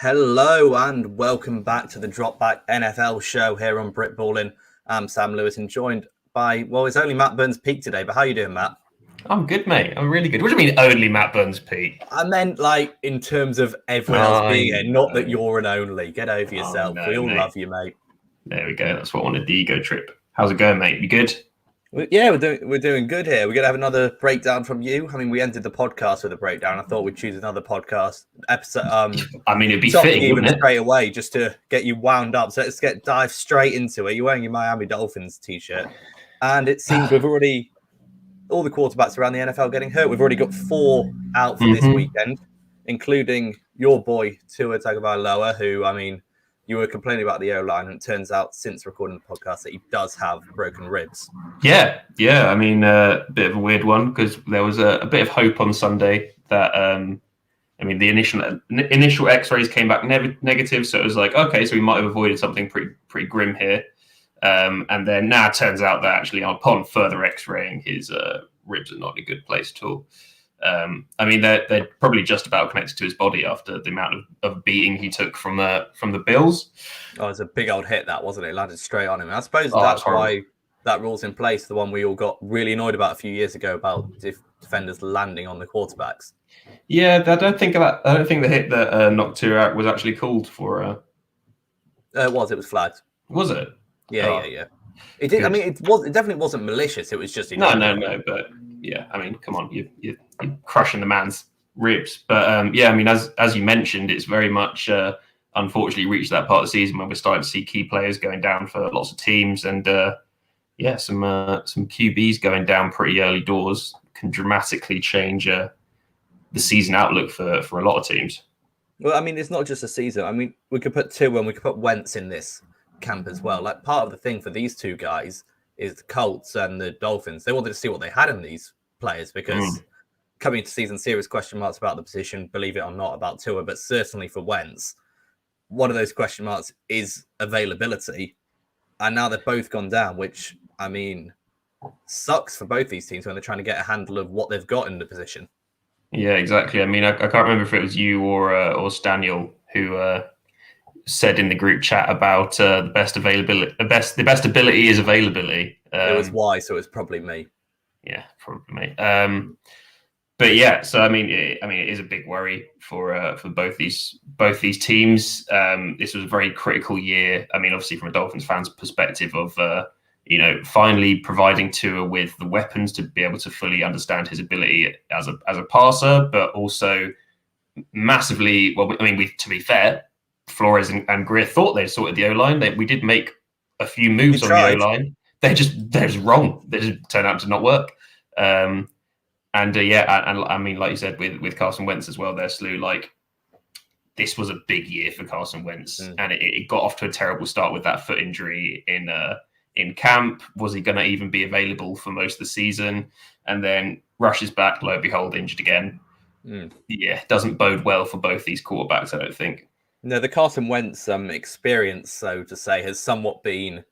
Hello and welcome back to the Dropback NFL show here on Brit Ballin. I'm Sam Lewis and joined by, it's only Matt Burns Peak today, but how you doing, Matt? I'm good, mate. I'm really good. What do you mean only Matt Burns Peak? I meant in terms of everyone else being here, not that you're an only. Get over yourself. We all love you, mate. There we go. That's what I wanted, the ego trip. How's it going, mate? You good? Yeah, we're doing good here. We're going to have another breakdown from you. I mean, we ended the podcast with a breakdown. I thought we'd choose another podcast episode. I mean, it'd be fitting, even wouldn't it? Straight away, just to get you wound up. So let's dive straight into it. You're wearing your Miami Dolphins t-shirt, and it seems we've already all the quarterbacks around the NFL getting hurt. We've already got 4 out for this weekend, including your boy Tua Tagovailoa, who, I mean, you were complaining about the O-line, and it turns out since recording the podcast that he does have broken ribs. Yeah. I mean, a bit of a weird one because there was a bit of hope on Sunday that, the initial X-rays came back negative, so it was like, okay, so we might have avoided something pretty grim here. And then now it turns out that actually upon further X-raying, his ribs are not in a good place at all. They're probably just about connected to his body after the amount of beating he took from the Bills. Oh, it's a big old hit, that, wasn't it? It landed straight on him. I suppose that's why that rule's in place, the one we all got really annoyed about a few years ago about defenders landing on the quarterbacks. Yeah, I don't think the hit that knocked Tua out was actually called for. It was flagged. Was it? Yeah. It did. Good. I mean, it definitely wasn't malicious. It was just no. But yeah, I mean, come on, you're crushing the man's ribs. But as you mentioned, it's very much unfortunately reached that part of the season where we're starting to see key players going down for lots of teams, and some QBs going down pretty early doors can dramatically change the season outlook for a lot of teams. Well, I mean, it's not just a season. I mean, we could put Tua and we could put Wentz in this camp as well. Like, part of the thing for these two guys is the Colts and the Dolphins. They wanted to see what they had in these players because coming into season, serious question marks about the position, believe it or not, about Tua, but certainly for Wentz, one of those question marks is availability. And now they've both gone down, which, I mean, sucks for both these teams when they're trying to get a handle of what they've got in the position. Yeah, exactly. I mean, I can't remember if it was you or Staniel who said in the group chat about the best ability is availability. It was why, so it's probably me. Yeah, probably me. But yeah, so I mean, it is a big worry for both these teams. This was a very critical year. I mean, obviously from a Dolphins fan's perspective of finally providing Tua with the weapons to be able to fully understand his ability as a passer, but also massively. Well, I mean, to be fair, Flores and Greer thought they'd sorted the O-line. We did make a few moves on the O-line. They're just wrong. They just turned out to not work. And I mean, like you said, with Carson Wentz as well, there, Slew, like, this was a big year for Carson Wentz, and it got off to a terrible start with that foot injury in camp. Was he going to even be available for most of the season? And then rushes back, lo and behold, injured again. Yeah, doesn't bode well for both these quarterbacks, I don't think. No, the Carson Wentz experience, so to say, has somewhat been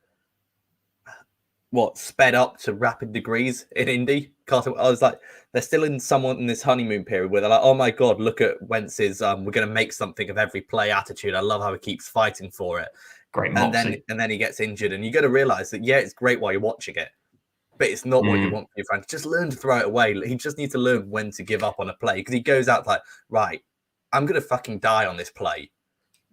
sped up to rapid degrees in Indy. Carson, I was like, they're still in this honeymoon period where they're like, oh my God, look at Wentz's, we're going to make something of every play attitude. I love how he keeps fighting for it. Great moxie. And then he gets injured, and you got to realize that, yeah, it's great while you're watching it, but it's not what you want for your friend. Just learn to throw it away. He just needs to learn when to give up on a play, because he goes out like, right, I'm going to fucking die on this play.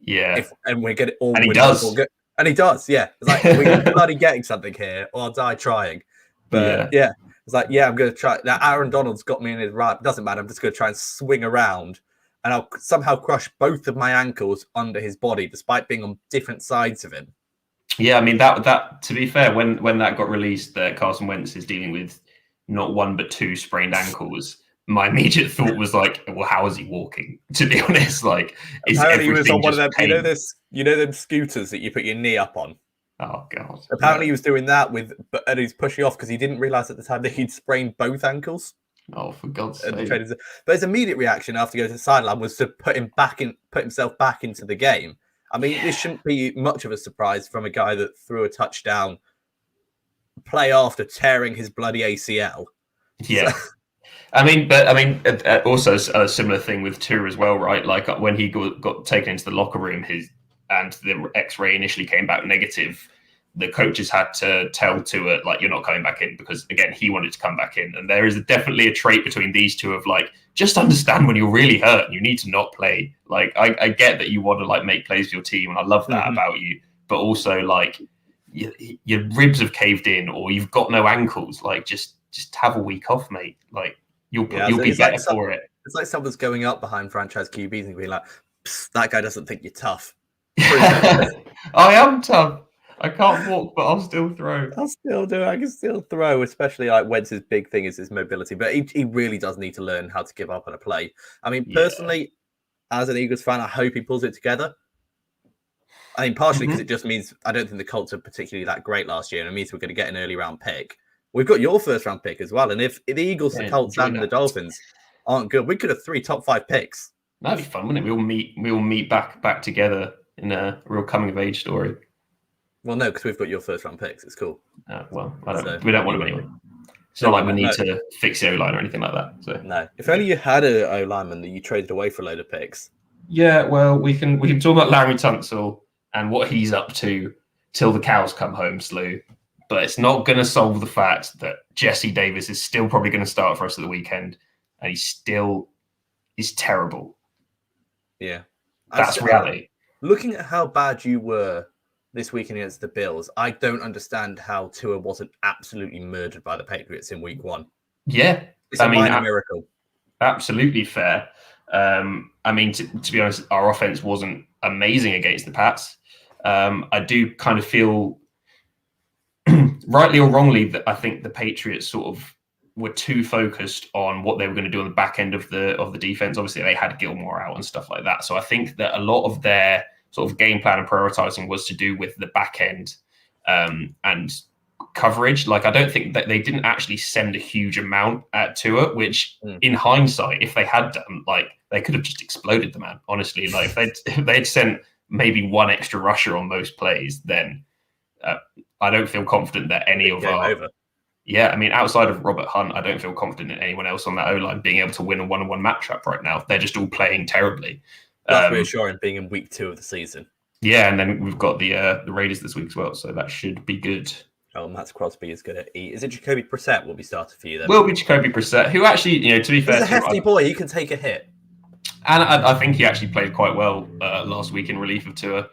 Yeah. And we're going to all. And he does. And he does, yeah. It's like, we're bloody getting something here, or I'll die trying. But yeah. It's like, yeah, I'm going to try. Now, Aaron Donald's got me in his right. Doesn't matter. I'm just going to try and swing around, and I'll somehow crush both of my ankles under his body, despite being on different sides of him. Yeah, I mean, that to be fair, when that got released, that Carson Wentz is dealing with not 1 but 2 sprained ankles. My immediate thought was like, well, how is he walking? To be honest, like, apparently he was on one of them. Pain? You know them scooters that you put your knee up on. Oh God! Apparently he was doing that and he's pushing off because he didn't realize at the time that he'd sprained both ankles. Oh, for God's sake! But his immediate reaction after going to the sideline was to put himself back into the game. I mean, this shouldn't be much of a surprise from a guy that threw a touchdown play after tearing his bloody ACL. Yeah. Also a similar thing with Tua as well, right? Like when he got taken into the locker room, and the X-ray initially came back negative, the coaches had to tell Tua, like, you're not coming back in, because again, he wanted to come back in. And there is definitely a trait between these two of like, just understand when you're really hurt and you need to not play. Like, I get that you want to like make plays for your team, and I love that about you, but also like your ribs have caved in, or you've got no ankles. Like, just have a week off, mate. Like, you'll be better for it. It's like someone's going up behind franchise QBs and being like, that guy doesn't think you're tough. I am tough. I can't walk, but I'll still throw. I'll still do it. I can still throw, especially like Wentz's big thing is his mobility. But he really does need to learn how to give up on a play. I mean, personally, as an Eagles fan, I hope he pulls it together. I mean, partially because it just means I don't think the Colts are particularly that great last year, and it means we're going to get an early round pick. We've got your first round pick as well. And if the Eagles, the Colts, and the Dolphins aren't good, we could have 3 top 5 picks. That'd be fun, wouldn't it? We all meet back together in a real coming of age story. Well, no, because we've got your first round picks. It's cool. We don't want them anyway. It's not like we need to fix the O-line or anything like that. So no. If only you had an O-lineman that you traded away for a load of picks. Yeah, well, we can talk about Larry Tunsil and what he's up to till the cows come home, Slew. But it's not going to solve the fact that Jesse Davis is still probably going to start for us at the weekend, and he's terrible. Yeah. That's reality. Looking at how bad you were this weekend against the Bills, I don't understand how Tua wasn't absolutely murdered by the Patriots in week 1. Yeah. It's a minor miracle. Absolutely fair. To be honest, our offense wasn't amazing against the Pats. I do kind of feel, rightly or wrongly, that I think the Patriots sort of were too focused on what they were going to do on the back end of the defense. Obviously, they had Gilmore out and stuff like that. So I think that a lot of their sort of game plan and prioritizing was to do with the back end and coverage. Like, I don't think that they didn't actually send a huge amount at Tua, which in hindsight, if they had done, like, they could have just exploded the man, honestly. Like, if they'd sent maybe one extra rusher on most plays, then I don't feel confident that any of our... Yeah, I mean, outside of Robert Hunt, I don't feel confident in anyone else on that O-line being able to win a one-on-one matchup right now. They're just all playing terribly. That's reassuring, being in week 2 of the season. Yeah, and then we've got the Raiders this week as well, so that should be good. Oh, Matt Crosby is going to eat. Is it Jacoby Brissett will be started for you then? Will be Jacoby Brissett, who actually, to be fair... He's a hefty boy. He can take a hit. And I think he actually played quite well last week in relief of Tua.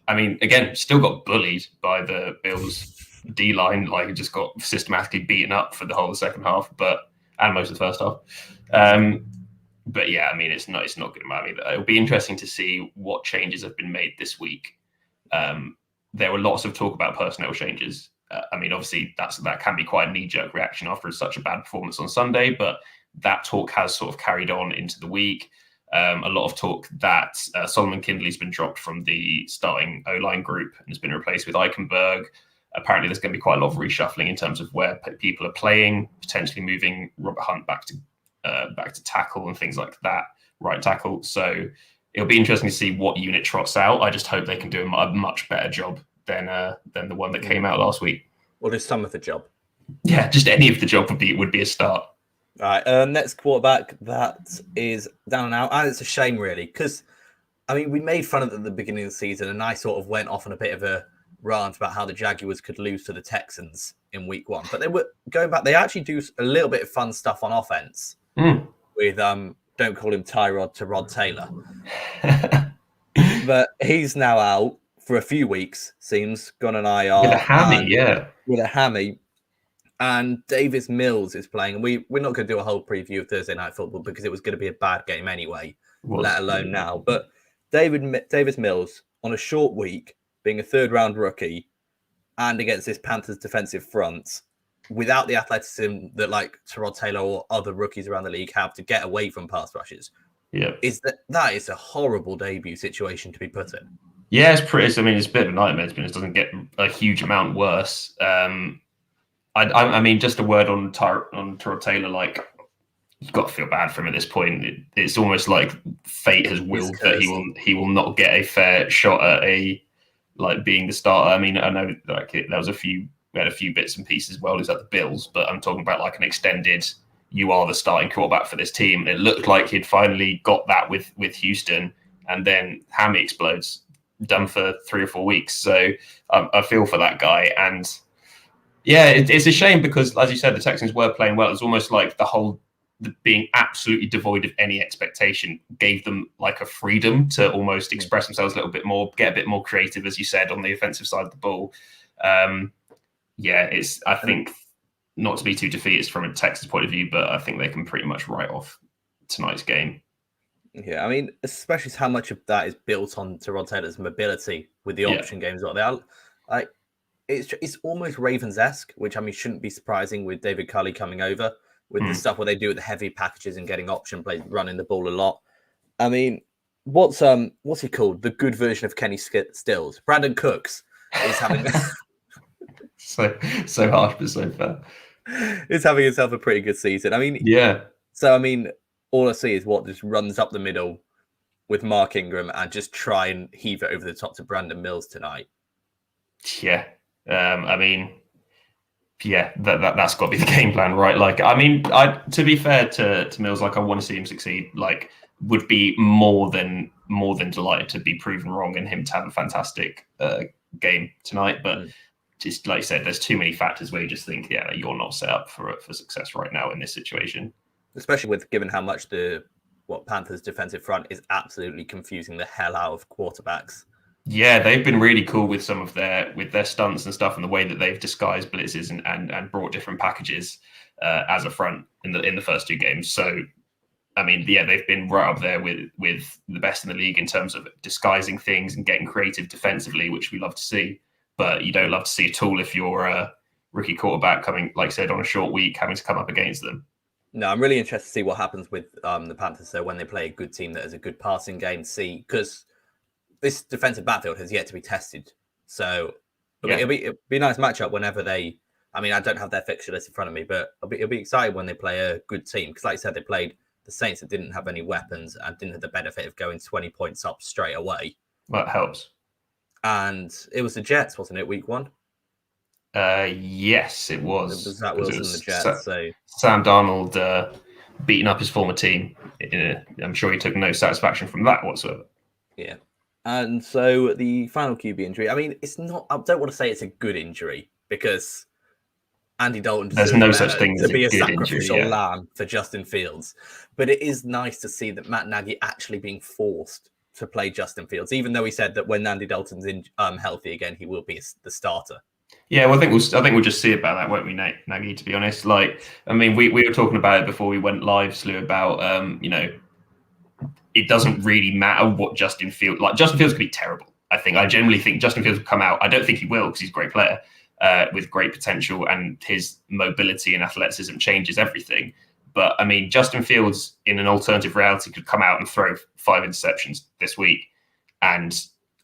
Again, still got bullied by the Bills D-line. Like, he just got systematically beaten up for the whole of the second half, and most of the first half. But yeah, I mean, it's not good. I mean, it'll be interesting to see what changes have been made this week. There were lots of talk about personnel changes. Obviously, that can be quite a knee-jerk reaction after such a bad performance on Sunday, but that talk has sort of carried on into the week. A lot of talk that Solomon Kindley's been dropped from the starting O-line group and has been replaced with Eichenberg. Apparently, there's going to be quite a lot of reshuffling in terms of where people are playing, potentially moving Robert Hunt back to tackle and things like that, right tackle. So it'll be interesting to see what unit trots out. I just hope they can do a much better job than the one that came out last week. Or do some of the job. Yeah, just any of the job would be a start. All right, next quarterback that is down and out, and it's a shame really, because we made fun of it at the beginning of the season, and I sort of went off on a bit of a rant about how the Jaguars could lose to the Texans in week 1, but they were going back. They actually do a little bit of fun stuff on offense with don't call him Tyrod to Rod Taylor, but he's now out for a few weeks. Seems gone on IR with a hammy, with a hammy. And Davis Mills is playing. And we're not going to do a whole preview of Thursday Night Football because it was going to be a bad game anyway, let alone now. But Davis Mills on a short week, being a third-round rookie, and against this Panthers defensive front, without the athleticism that like Tyrod Taylor or other rookies around the league have to get away from pass rushes, that is a horrible debut situation to be put in. Yeah, it's pretty. It's a bit of a nightmare. It doesn't get a huge amount worse. Just a word on Tyrod Taylor, like, you've got to feel bad for him at this point. It's almost like fate has willed that he will not get a fair shot at being the starter. I know we had a few bits and pieces while he was at the Bills, but I'm talking about like an extended you are the starting quarterback for this team. It looked like he'd finally got that with Houston, and then hammy explodes, done for 3 or 4 weeks. So I feel for that guy. And yeah, it's a shame because, as you said, the Texans were playing well. It's almost like being absolutely devoid of any expectation gave them like a freedom to almost express themselves a little bit more, get a bit more creative, as you said, on the offensive side of the ball. I think, not to be too defeatist from a Texas point of view, but I think they can pretty much write off tonight's game. Yeah, I mean, especially how much of that is built on Tyrod Taylor's mobility with the option games. They are like, it's almost Ravens-esque, which I mean shouldn't be surprising with David Culley coming over with the stuff where they do with the heavy packages and getting option plays, running the ball a lot. I mean, what's he called? The good version of Kenny Stills. Brandon Cooks is having so harsh but so fair. Is having himself a pretty good season. I mean, yeah. So I mean, all I see is what just runs up the middle with Mark Ingram and just try and heave it over the top to Brandon Mills tonight. Yeah. I mean, yeah, that's got to be the game plan, right? Like, I mean, to be fair to Mills, like I want to see him succeed. Like, would be more than delighted to be proven wrong and him to have a fantastic game tonight. But just like you said, there's too many factors where you just think, yeah, you're not set up for success right now in this situation. Especially with given how much Panthers defensive front is absolutely confusing the hell out of quarterbacks. Yeah, they've been really cool with some of their stunts and stuff, and the way that they've disguised blitzes and brought different packages as a front in the first 2 games. So, I mean, yeah, they've been right up there with the best in the league in terms of disguising things and getting creative defensively, which we love to see. But you don't love to see at all if you're a rookie quarterback coming, like I said, on a short week, having to come up against them. No, I'm really interested to see what happens with the Panthers. So when they play a good team that has a good passing game, because this defensive backfield has yet to be tested. So it'll be a nice matchup whenever they. I mean, I don't have their fixture list in front of me, but it'll be exciting when they play a good team. Because, like I said, they played the Saints that didn't have any weapons and didn't have the benefit of going 20 points up straight away. Well, that helps. And it was the Jets, wasn't it? Week 1. Yes, it was. It was Zach Wilson, the Jets. So Sam Darnold beating up his former team. I'm sure he took no satisfaction from that whatsoever. Yeah. And so the final QB injury, I mean, it's not, I don't want to say it's a good injury because Andy Dalton there's no such thing to as be a good sacrificial injury, lamb for Justin Fields. But it is nice to see that Matt Nagy actually being forced to play Justin Fields, even though he said that when Andy Dalton's healthy again, he will be the starter. Yeah, well, I think we'll just see about that, won't we, Nagy? To be honest, like, I mean, we were talking about it before we went live, Slew, about it doesn't really matter what Justin Fields could be terrible. I generally think Justin Fields will come out. I don't think he will because he's a great player with great potential, and his mobility and athleticism changes everything. But I mean, Justin Fields in an alternative reality could come out and throw 5 interceptions this week, and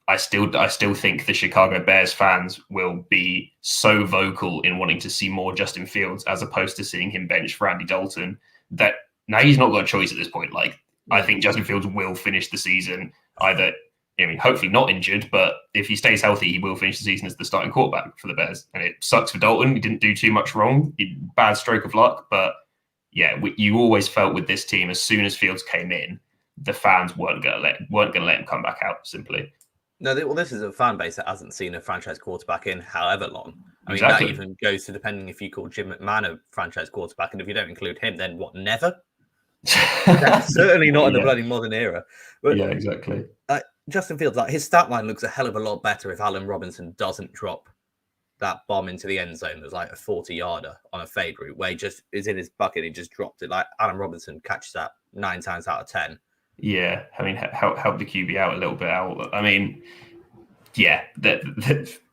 I still think the Chicago Bears fans will be so vocal in wanting to see more Justin Fields as opposed to seeing him bench for Andy Dalton that now he's not got a choice at this point. Like, I think Justin Fields will finish the season either, I mean, hopefully not injured, but if he stays healthy, he will finish the season as the starting quarterback for the Bears. And it sucks for Dalton. He didn't do too much wrong. Bad stroke of luck. But yeah, you always felt with this team, as soon as Fields came in, the fans weren't going to let him come back out, simply. No, well, this is a fan base that hasn't seen a franchise quarterback in however long. I mean, Exactly. That even goes to depending if you call Jim McMahon a franchise quarterback, and if you don't include him, then what, never? Certainly not in the bloody modern era. But, yeah, exactly. Justin Fields, like, his stat line looks a hell of a lot better if Allen Robinson doesn't drop that bomb into the end zone. There's like a 40-yarder on a fade route where he just is in his bucket. He just dropped it. Like Allen Robinson catches that 9 times out of 10. Yeah, I mean, help the QB out a little bit. I mean, yeah,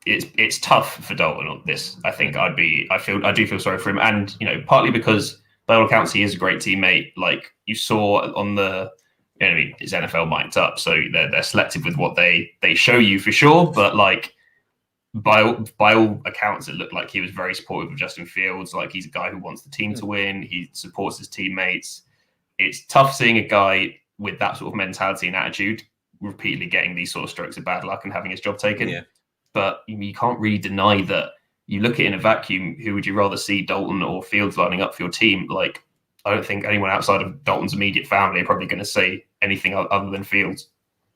it's tough for Dalton on this. I think I do feel sorry for him, and partly because by all accounts he is a great teammate. Like you saw on his NFL mic'd up, so they're selective with what they show you for sure. But like by all accounts, it looked like he was very supportive of Justin Fields. Like he's a guy who wants the team to win. He supports his teammates. It's tough seeing a guy with that sort of mentality and attitude repeatedly getting these sort of strokes of bad luck and having his job taken. Yeah. But you can't really deny that. You look at it in a vacuum, who would you rather see, Dalton or Fields lining up for your team? Like, I don't think anyone outside of Dalton's immediate family are probably going to say anything other than Fields.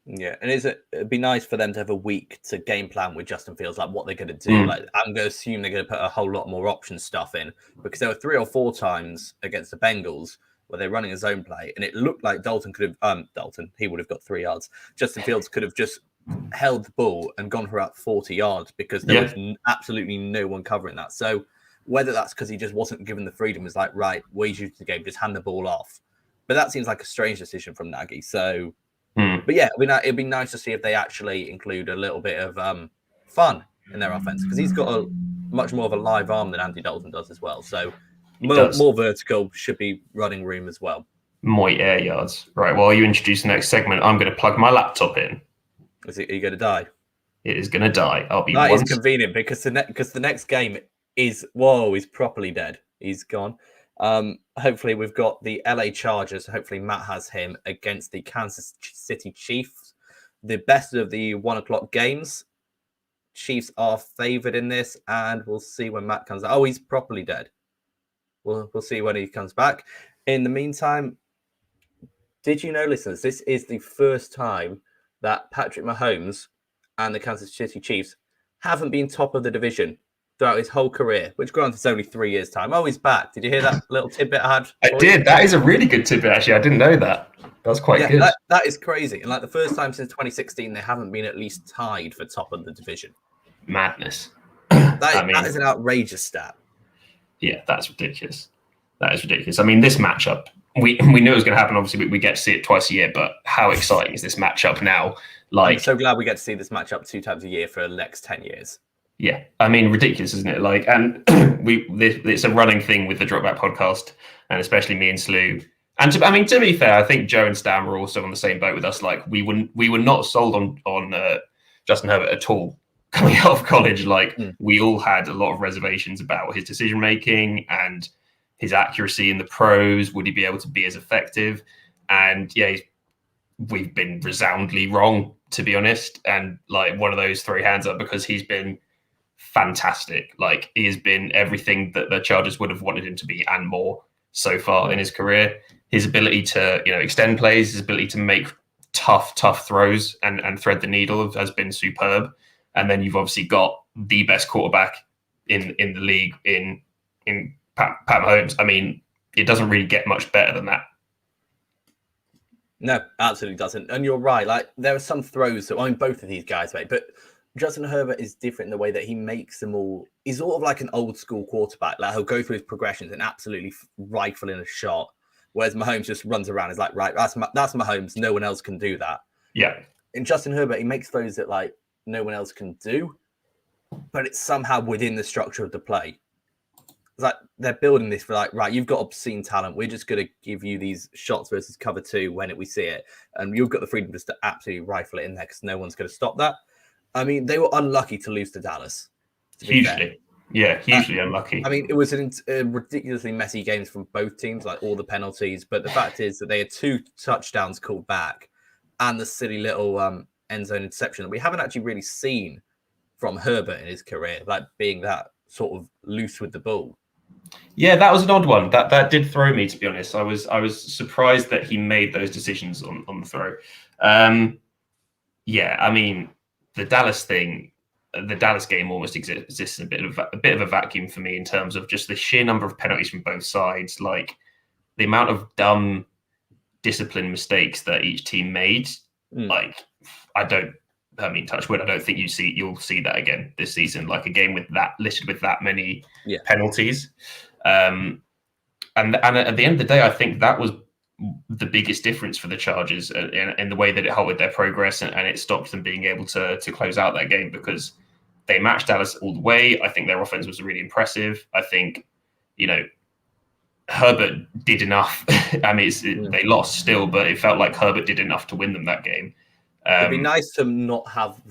Yeah, and it'd be nice for them to have a week to game plan with Justin Fields, like what they're going to do. Like I'm going to assume they're going to put a whole lot more option stuff in, because there were 3 or 4 times against the Bengals where they're running a zone play, and it looked like Dalton could have he would have got 3 yards. Justin Fields could have just held the ball and gone for about 40 yards because there was absolutely no one covering that. So whether that's because he just wasn't given the freedom, is like, right, we use the game, just hand the ball off. But that seems like a strange decision from Nagy. So. But yeah, it'd be nice to see if they actually include a little bit of fun in their offense, because he's got a much more of a live arm than Andy Dalton does as well. So more vertical, should be running room as well. More air yards. Right, while you introduce the next segment, I'm going to plug my laptop in. Are you going to die? It is going to die. That is convenient, because the next game is, he's properly dead. He's gone. Hopefully we've got the LA Chargers. Hopefully Matt has him against the Kansas City Chiefs. The best of the 1:00 games. Chiefs are favored in this, and we'll see when Matt comes out. Oh, he's properly dead. We'll see when he comes back. In the meantime, did you know, listeners, this is the first time that Patrick Mahomes and the Kansas City Chiefs haven't been top of the division throughout his whole career, which granted is only 3 years' time. Oh, he's back. Did you hear that little tidbit I had? I did. That is a really good tidbit, actually. I didn't know that. That's quite good. That is crazy. And like the first time since 2016, they haven't been at least tied for top of the division. Madness. That is an outrageous stat. Yeah, that's ridiculous. That is ridiculous. I mean, this matchup, we knew it was going to happen. Obviously, we get to see it twice a year, but how exciting is this matchup now? I'm so glad we get to see this matchup 2 times a year for the next 10 years. Yeah, I mean, ridiculous, isn't it? Like, and it's a running thing with the Dropback podcast, and especially me and Slew. And to be fair, I think Joe and Stan were also on the same boat with us. Like, we were not sold on Justin Herbert at all coming out of college. Like, we all had a lot of reservations about his decision making and his accuracy in the pros. Would he be able to be as effective? And yeah, we've been resoundingly wrong, to be honest. And like, one of those 3 hands up, because he's been fantastic. Like, he has been everything that the Chargers would have wanted him to be and more so far in his career. His ability to, extend plays, his ability to make tough throws and thread the needle has been superb. And then you've obviously got the best quarterback in the league in Pat Mahomes. I mean, it doesn't really get much better than that. No, absolutely doesn't. And you're right. Like, there are some throws that both of these guys made, but Justin Herbert is different in the way that he makes them all. He's sort of like an old school quarterback. Like, he'll go through his progressions and absolutely rifle in a shot. Whereas Mahomes just runs around. Is like, right, that's Mahomes. No one else can do that. Yeah. In Justin Herbert, he makes throws that like no one else can do, but it's somehow within the structure of the play. It's like they're building this for like, right, you've got obscene talent. We're just going to give you these shots versus cover 2 when we see it. And you've got the freedom just to absolutely rifle it in there because no one's going to stop that. I mean, they were unlucky to lose to Dallas. Hugely. Yeah, hugely unlucky. I mean, it was a ridiculously messy games from both teams, like all the penalties. But the fact is that they had 2 touchdowns called back and the silly little end zone interception that we haven't actually really seen from Herbert in his career, like being that sort of loose with the ball. Yeah, that was an odd one. That did throw me, to be honest. I was surprised that he made those decisions on the throw. Yeah, I mean, the Dallas thing, the Dallas game almost exists in a bit of a vacuum for me in terms of just the sheer number of penalties from both sides, like the amount of dumb discipline mistakes that each team made. Like, touch wood, I don't think you'll see that again this season. Like, a game with that listed with that many penalties. And at the end of the day, I think that was the biggest difference for the Chargers in the way that it halted their progress and it stopped them being able to close out that game, because they matched Dallas all the way. I think their offense was really impressive. I think, Herbert did enough. I mean, they lost still, but it felt like Herbert did enough to win them that game. It'd be nice to not have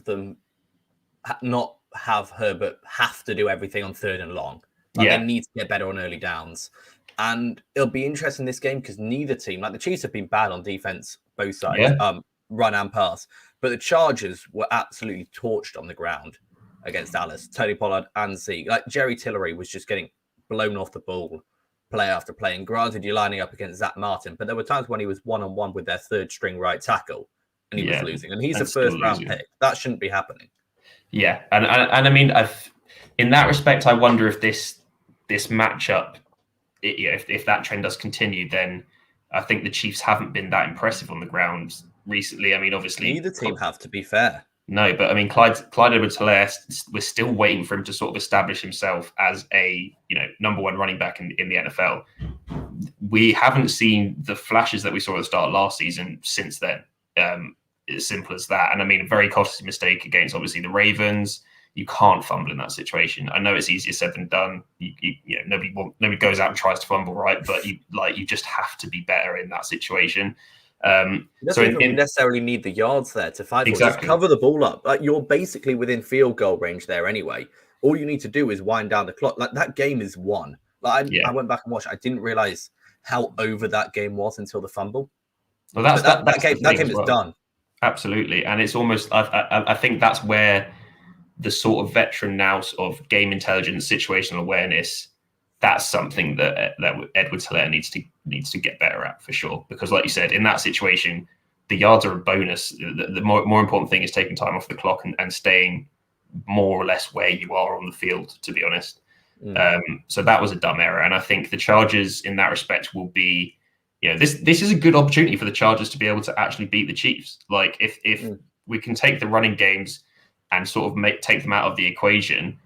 Herbert have to do everything on 3rd and long. They need to get better on early downs. And it'll be interesting this game because neither team, like the Chiefs have been bad on defense, both sides, run and pass. But the Chargers were absolutely torched on the ground against Dallas. Tony Pollard and Zeke. Like, Jerry Tillery was just getting blown off the ball play after play. And granted, you're lining up against Zach Martin, but there were times when he was one-on-one with their third string right tackle and he was losing. And he's a first round pick. That shouldn't be happening. Yeah. And I mean, in that respect, I wonder if this matchup, if that trend does continue, then I think the Chiefs haven't been that impressive on the ground recently. I mean, obviously, neither team have, to be fair. No, but I mean, Clyde Edwards-Helaire, we're still waiting for him to sort of establish himself as a number one running back in the NFL. We haven't seen the flashes that we saw at the start of last season since then. As simple as that. And I mean, a very costly mistake against obviously the Ravens. You can't fumble in that situation. I know it's easier said than done. Nobody goes out and tries to fumble, right? But you just have to be better in that situation. You don't even necessarily need the yards there to fight. Exactly. Just cover the ball up. Like, you're basically within field goal range there anyway. All you need to do is wind down the clock. Like, that game is won. Like, I went back and watched. I didn't realize how over that game was until the fumble. Well, that game is done. Absolutely, and it's almost. I think that's where the sort of veteran nous of game intelligence, situational awareness. That's something that Edwards-Helaire needs to get better at for sure. Because, like you said, in that situation, the yards are a bonus. The more important thing is taking time off the clock and staying more or less where you are on the field, to be honest. So that was a dumb error. And I think the Chargers in that respect will be, this is a good opportunity for the Chargers to be able to actually beat the Chiefs. Like if we can take the running games and sort of take them out of the equation,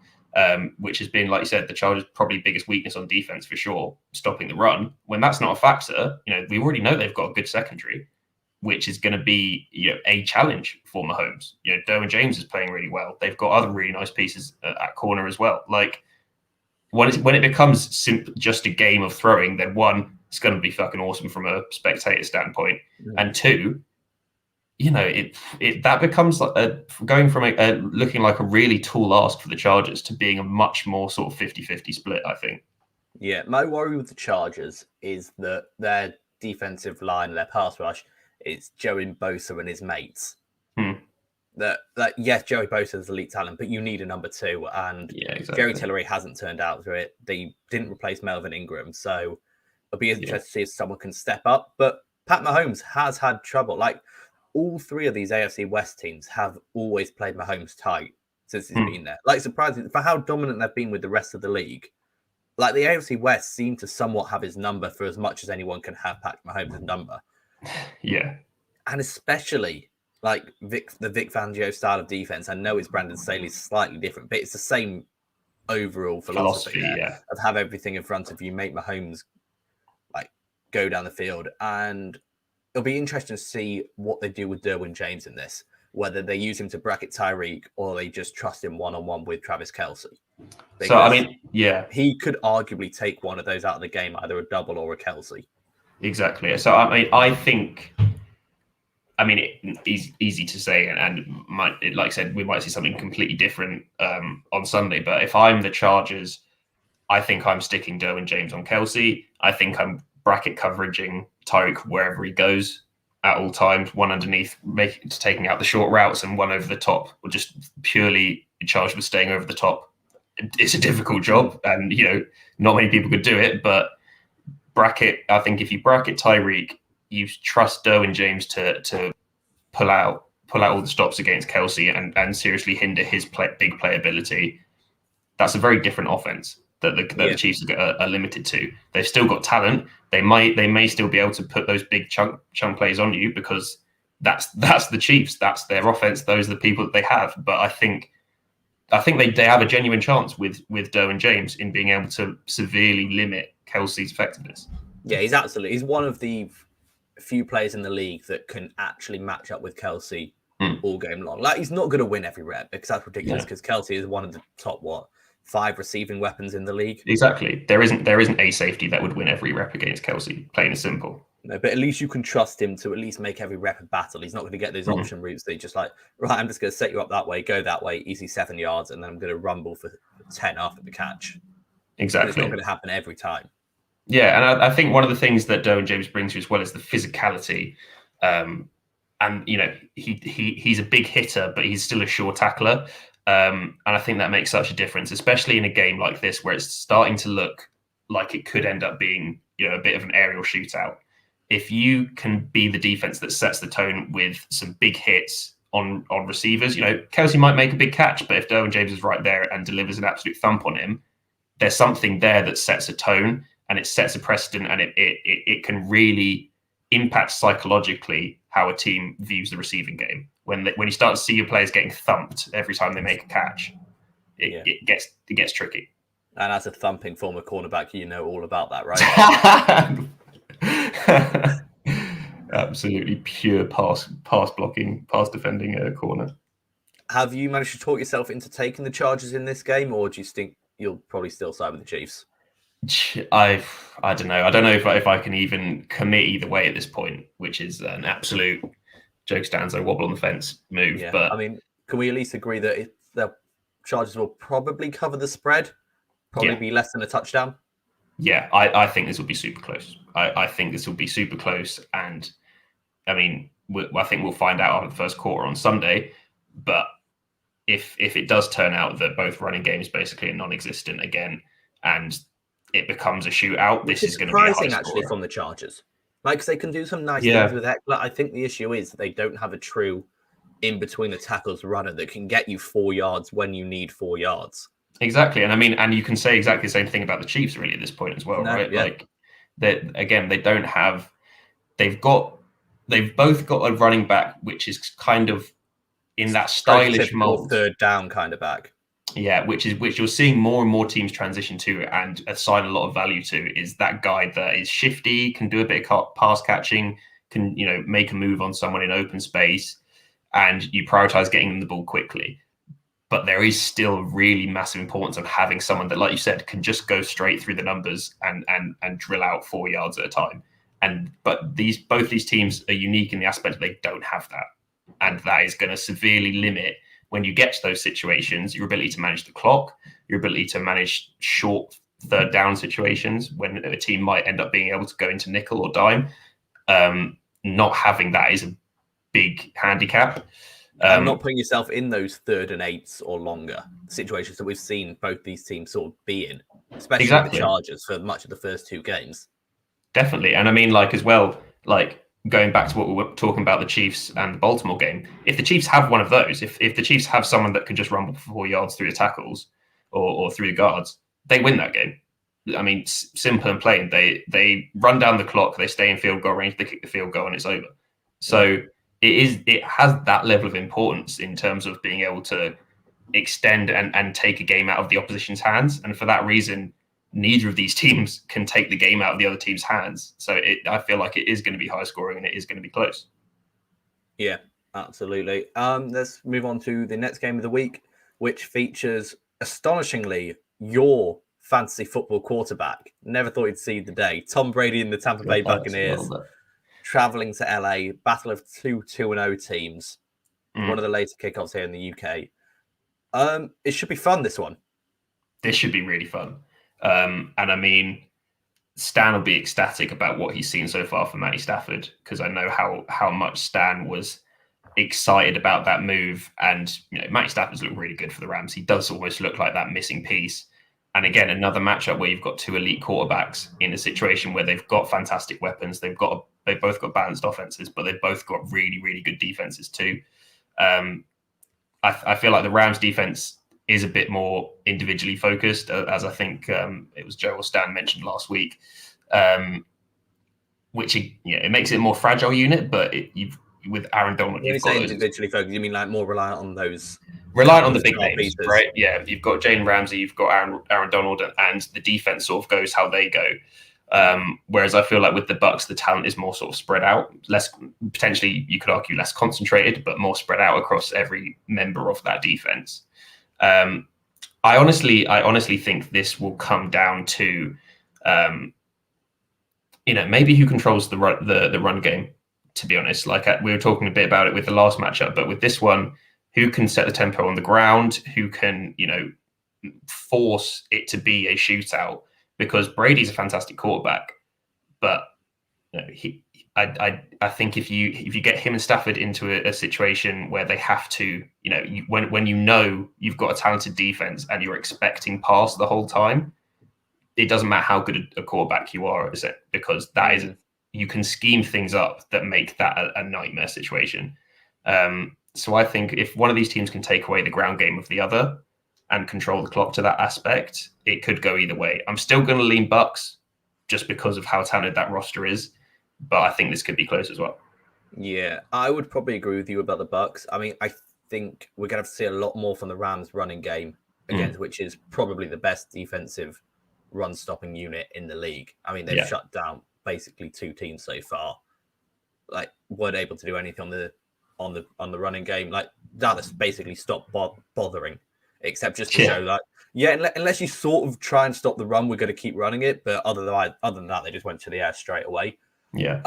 which has been, like you said, the Chargers' probably biggest weakness on defense for sure, stopping the run. When that's not a factor, we already know they've got a good secondary, which is going to be a challenge for Mahomes. Derwin James is playing really well. They've got other really nice pieces at corner as well. Like when it becomes just a game of throwing, then one, it's going to be fucking awesome from a spectator standpoint, and two, that becomes going from looking like a really tall ask for the Chargers to being a much more sort of 50-50 split, I think. Yeah, my worry with the Chargers is that their defensive line, their pass rush, is Joey Bosa and his mates. Yes, Joey Bosa is elite talent, but you need a number two, and Jerry Tillery hasn't turned out for it. They didn't replace Melvin Ingram, so it'll be interesting to see if someone can step up. But Pat Mahomes has had trouble. Like, all three of these AFC West teams have always played Mahomes tight since he's been there. Like, surprising for how dominant they've been with the rest of the league. Like, the AFC West seem to somewhat have his number for as much as anyone can have Pat Mahomes' number. Yeah. And especially, like, the Vic Fangio style of defense. I know it's Brandon Staley's slightly different, but it's the same overall philosophy of have everything in front of you, make Mahomes, like, go down the field. And it'll be interesting to see what they do with Derwin James in this, whether they use him to bracket Tyreek or they just trust him one-on-one with Travis Kelce. Because so, I mean, he could arguably take one of those out of the game, either a double or a Kelce. Exactly. So, I mean, I think, it's easy to say, and like I said, we might see something completely different on Sunday. But if I'm the Chargers, I think I'm sticking Derwin James on Kelce. I think I'm bracket coveraging Tyreek wherever he goes at all times, one underneath, taking out the short routes, and one over the top, or just purely charged with staying over the top. It's a difficult job, and not many people could do it. But I think if you bracket Tyreek, you trust Derwin James to pull out all the stops against Kelce and seriously hinder his big playability. That's a very different offense that the Chiefs are limited to. They've still got talent. They may still be able to put those big chunk plays on you because that's the Chiefs. That's their offense. Those are the people that they have. But I think they have a genuine chance with Derwin James in being able to severely limit Kelce's effectiveness. Yeah, he's one of the few players in the league that can actually match up with Kelce all game long. Like, he's not going to win every rep because that's ridiculous. Because Kelce is one of the top 5 receiving weapons in the league. Exactly. There isn't a safety that would win every rep against Kelce, plain and simple. No, but at least you can trust him to at least make every rep a battle. He's not going to get those option routes. They just like, right, I'm just going to set you up that way, go that way, easy 7 yards, and then I'm going to rumble for 10 after the catch. Exactly. But it's not going to happen every time. Yeah, and I think one of the things that Derwin James brings to as well is the physicality. And he's a big hitter, but he's still a sure tackler. And I think that makes such a difference, especially in a game like this where it's starting to look like it could end up being, a bit of an aerial shootout. If you can be the defense that sets the tone with some big hits on receivers, Kelsey might make a big catch, but if Derwin James is right there and delivers an absolute thump on him, there's something there that sets a tone and it sets a precedent, and it can really impact psychologically how a team views the receiving game. When you start to see your players getting thumped every time they make a catch, it gets tricky. And as a thumping former cornerback, you know all about that, right? Absolutely pure pass blocking, pass defending corner. Have you managed to talk yourself into taking the Chargers in this game, or do you think you'll probably still side with the Chiefs? I don't know. I don't know if I can even commit either way at this point, which is an absolute Joe Stanzo wobble on the fence move. Yeah. But I mean, can we at least agree that the Chargers will probably cover the spread? Probably be less than a touchdown? Yeah, I think this will be super close. I think this will be super close. And I mean, I think we'll find out after the first quarter on Sunday. But if it does turn out that both running games basically are non-existent again, and it becomes a shootout, this is going to be surprising actually from the Chargers. Like, they can do some nice things with Eckler. I think the issue is that they don't have a true in between the tackles runner that can get you 4 yards when you need 4 yards. Exactly. And I mean, and you can say exactly the same thing about the Chiefs really at this point as well, right? Yeah. Like that again, they don't have, they've both got a running back which is kind of in that stylish mold, third down kind of back. Yeah, which you're seeing more and more teams transition to and assign a lot of value to, is that guy that is shifty, can do a bit of pass catching, can make a move on someone in open space, and you prioritize getting them the ball quickly. But there is still really massive importance on having someone that, like you said, can just go straight through the numbers and drill out 4 yards at a time. But both these teams are unique in the aspect that they don't have that, and that is going to severely limit, when you get to those situations, your ability to manage the clock, your ability to manage short third down situations when a team might end up being able to go into nickel or dime. Not having that is a big handicap. And not putting yourself in those 3rd and 8s or longer situations that we've seen both these teams sort of be in, especially the Chargers for much of the first 2 games. Definitely. And I mean, like, as well, like, going back to what we were talking about, the Chiefs and the Baltimore game, if the Chiefs have one of those, if the Chiefs have someone that can just rumble for 4 yards through the tackles or through the guards, they win that game. I mean, simple and plain. They run down the clock, they stay in field goal range, they kick the field goal, and it's over. So it has that level of importance in terms of being able to extend and take a game out of the opposition's hands. And for that reason, neither of these teams can take the game out of the other team's hands. So I feel like it is going to be high scoring and it is going to be close. Yeah, absolutely. Let's move on to the next game of the week, which features, astonishingly, your fantasy football quarterback. Never thought he'd see the day. Tom Brady and the Tampa Bay Buccaneers traveling to LA, battle of 2-0 teams. One of the later kickoffs here in the UK. It should be fun, this one. This should be really fun. And I mean, Stan will be ecstatic about what he's seen so far from Matty Stafford, because I know how much Stan was excited about that move. And Matty Stafford's looked really good for the Rams. He does almost look like that missing piece. And again, another matchup where you've got 2 elite quarterbacks in a situation where they've got fantastic weapons. They've both got balanced offenses, but they've both got really, really good defenses too. I feel like the Rams defense is a bit more individually focused, as I think it was Joe or Stan mentioned last week, which it makes it a more fragile unit. But with Aaron Donald, when you say individually focused, you mean like more reliant on those? Reliant on the big names, right? Yeah, you've got Jalen Ramsey, you've got Aaron Donald, and the defense sort of goes how they go. Whereas I feel like with the Bucs, the talent is more sort of spread out, less, potentially you could argue less concentrated, but more spread out across every member of that defense. I honestly think this will come down to, maybe who controls the run game. To be honest, like we were talking a bit about it with the last matchup, but with this one, who can set the tempo on the ground? Who can force it to be a shootout? Because Brady's a fantastic quarterback, but I think if you get him and Stafford into a situation where they have to, when you've got a talented defense and you're expecting pass the whole time, it doesn't matter how good a quarterback you are, is it? Because that is, you can scheme things up that make that a nightmare situation. So I think if one of these teams can take away the ground game of the other and control the clock to that aspect, it could go either way. I'm still going to lean Bucks just because of how talented that roster is, but I think this could be close as well. Yeah, I would probably agree with you about the Bucks. I mean, I think we're going to have to see a lot more from the Rams running game against, which is probably the best defensive run stopping unit in the league. I mean, they've shut down basically 2 teams so far. Like, weren't able to do anything on the running game. Like, Dallas basically stopped bothering, except just to show that, unless you sort of try and stop the run, we're going to keep running it. But other than that, they just went to the air straight away. Yeah.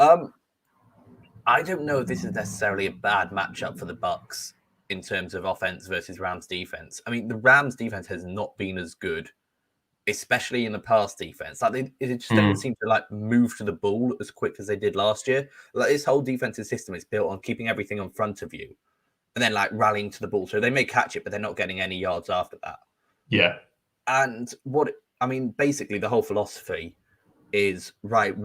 I don't know if this is necessarily a bad matchup for the Bucks in terms of offense versus Rams defense. I mean, the Rams defense has not been as good, especially in the pass defense. Like, it just doesn't seem to like move to the ball as quick as they did last year. Like, this whole defensive system is built on keeping everything in front of you and then like rallying to the ball. So they may catch it, but they're not getting any yards after that. Yeah. And basically the whole philosophy is, right,